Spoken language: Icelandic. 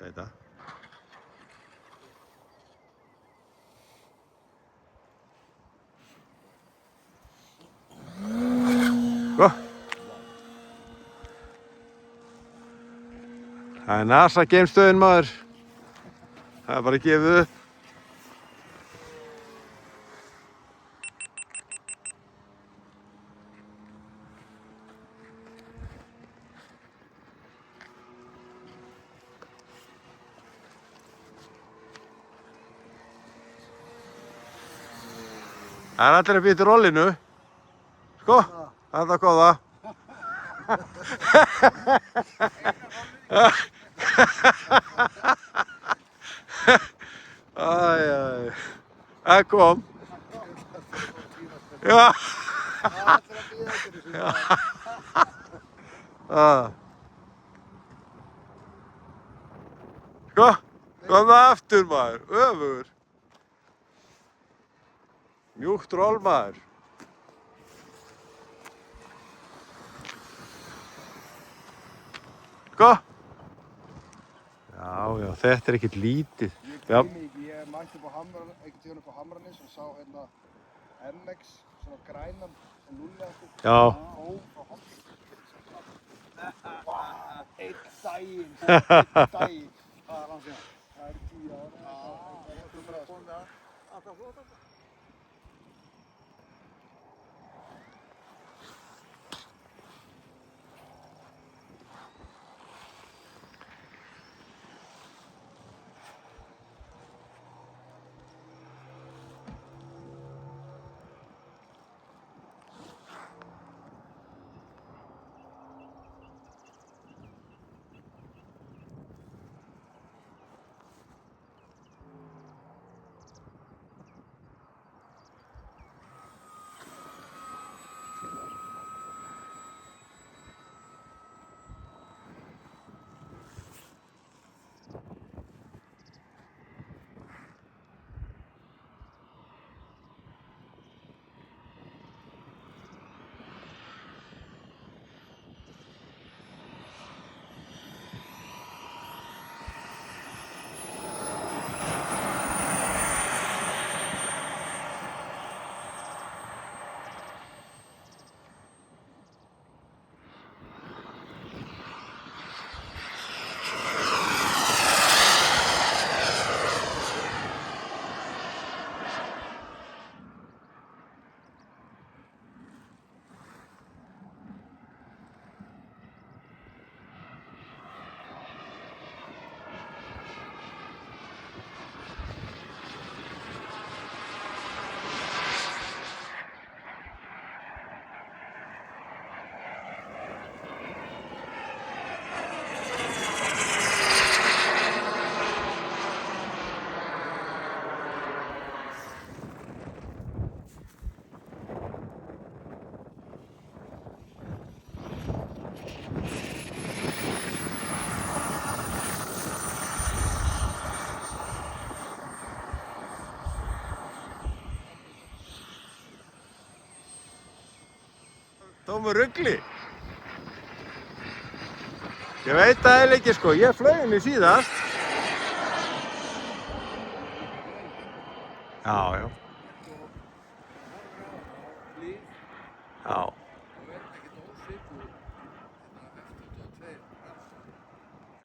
Þetta. Sko. Það NASA geimstöðin maður. Það bara gefið upp. Það allir að býta rollinu. Sko, þetta góða. Það kom. Já. Sko, komum aftur maður, öfugur. Mjúkt roll maður. Sko? Já, þetta ekkert lítið. Ég gleymi ekki, ég mætti upp á Hamranes, einhvern tíðan upp á Hamranes og sá hérna MX, svona grænan, sem lúllega eftir. Já. Ó, frá Hamranes. Vá, einn daginn. Hvað er hann síðan? Það er 10 ára. Já, þú bara komið að alltaf flott þetta. Tómur rugli. Ég veit það eiginlega ekki sko, ég flaug henni síðast. Já. Já.